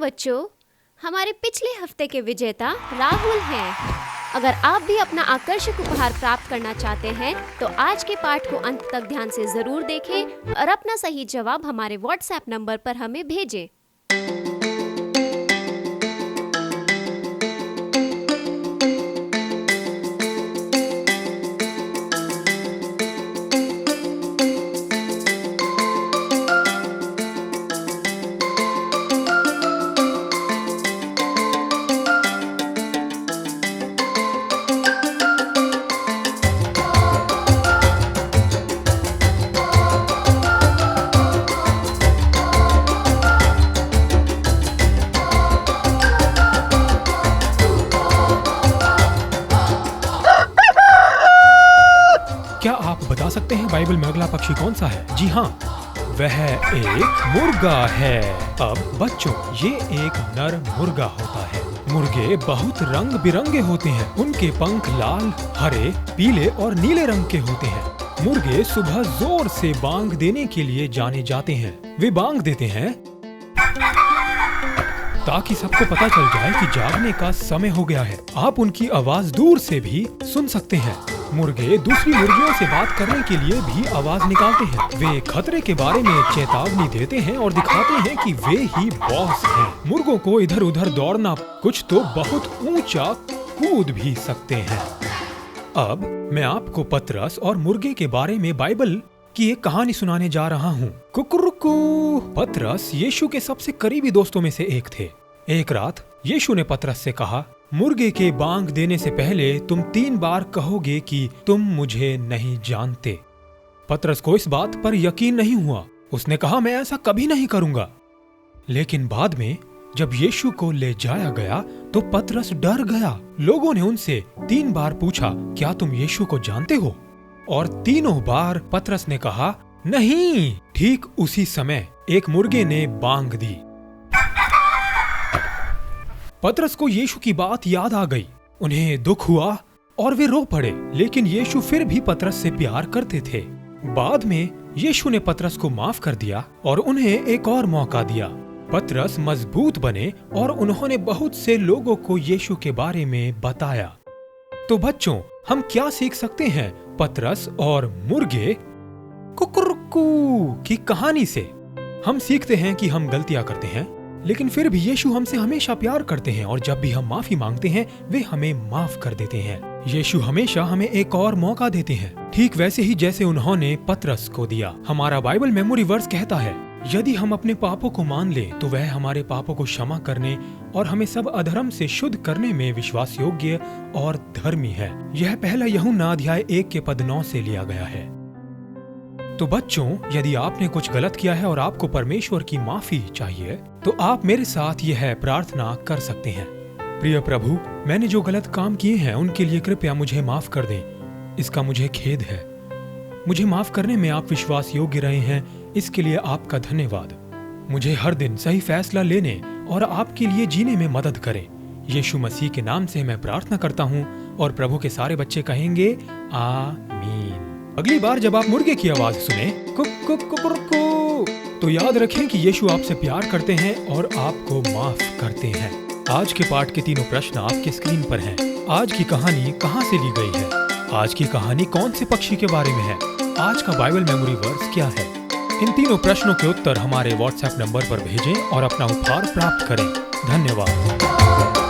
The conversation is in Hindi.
बच्चों, हमारे पिछले हफ्ते के विजेता राहुल हैं। अगर आप भी अपना आकर्षक उपहार प्राप्त करना चाहते हैं तो आज के पाठ को अंत तक ध्यान से जरूर देखें और अपना सही जवाब हमारे व्हाट्सएप नंबर पर हमें भेजें। क्या आप बता सकते हैं बाइबल में अगला पक्षी कौन सा है? जी हाँ, वह एक मुर्गा है। अब बच्चों, ये एक नर मुर्गा होता है। मुर्गे बहुत रंग बिरंगे होते हैं। उनके पंख लाल, हरे, पीले और नीले रंग के होते हैं। मुर्गे सुबह जोर से बांग देने के लिए जाने जाते हैं। वे बांग देते हैं ताकि सबको पता चल जाए कि जागने का समय हो गया है। आप उनकी आवाज दूर से भी सुन सकते हैं। मुर्गे दूसरी मुर्गियों से बात करने के लिए भी आवाज निकालते हैं। वे खतरे के बारे में चेतावनी देते हैं और दिखाते हैं कि वे ही बॉस हैं। मुर्गों को इधर उधर दौड़ना, कुछ तो बहुत ऊंचा कूद भी सकते हैं। अब मैं आपको पतरस और मुर्गे के बारे में बाइबल की एक कहानी सुनाने जा रहा हूँ। कुकुरुकू। पतरस यीशु के सबसे करीबी दोस्तों में से एक थे। एक रात यीशु ने पतरस से कहा, मुर्गे के बांग देने से पहले तुम 3 बार कहोगे कि तुम मुझे नहीं जानते। पतरस को इस बात पर यकीन नहीं हुआ। उसने कहा, मैं ऐसा कभी नहीं करूंगा। लेकिन बाद में जब यीशु को ले जाया गया तो पतरस डर गया। लोगों ने उनसे 3 बार पूछा, क्या तुम यीशु को जानते हो? और तीनों बार पतरस ने कहा, नहीं। ठीक उसी समय एक मुर्गे ने बांग दी। पतरस को यीशु की बात याद आ गई। उन्हें दुख हुआ और वे रो पड़े। लेकिन यीशु फिर भी पतरस से प्यार करते थे। बाद में यीशु ने पतरस को माफ कर दिया और उन्हें एक और मौका दिया। पतरस मजबूत बने और उन्होंने बहुत से लोगों को यीशु के बारे में बताया। तो बच्चों, हम क्या सीख सकते हैं पतरस और मुर्गे कुकुरुकू की कहानी से? हम सीखते हैं कि हम गलतियां करते हैं, लेकिन फिर भी यीशु हमसे हमेशा प्यार करते हैं और जब भी हम माफी मांगते हैं वे हमें माफ कर देते हैं। यीशु हमेशा हमें एक और मौका देते हैं, ठीक वैसे ही जैसे उन्होंने पतरस को दिया। हमारा बाइबल मेमोरी वर्स कहता है, यदि हम अपने पापों को मान लें तो वह हमारे पापों को क्षमा करने और हमें सब अधर्म से शुद्ध करने में विश्वास योग्य और धर्मी है। यह पहला यूहन्ना अध्याय 1 के पद 9 से लिया गया है। तो बच्चों, यदि आपने कुछ गलत किया है और आपको परमेश्वर की माफी चाहिए तो आप मेरे साथ यह प्रार्थना कर सकते हैं। प्रिय प्रभु, मैंने जो गलत काम किए हैं उनके लिए कृपया मुझे माफ कर दें। इसका मुझे खेद है। मुझे माफ करने में आप विश्वास योग्य रहे हैं, इसके लिए आपका धन्यवाद। मुझे हर दिन सही फैसला लेने और आपके लिए जीने में मदद करें। यीशु मसीह के नाम से मैं प्रार्थना करता हूँ और प्रभु के सारे बच्चे कहेंगे आमीन। अगली बार जब आप मुर्गे की आवाज सुने कुक कुक कुकुरुकू, तो याद रखें कि यीशु आपसे प्यार करते हैं और आपको माफ करते हैं। आज के पाठ के तीनों प्रश्न आपके स्क्रीन पर हैं। आज की कहानी कहाँ से ली गई है? आज की कहानी कौन से पक्षी के बारे में है? आज का बाइबल मेमोरी वर्स क्या है? इन तीनों प्रश्नों के उत्तर हमारे व्हाट्सएप नंबर पर भेजें और अपना उपहार प्राप्त करें। धन्यवाद।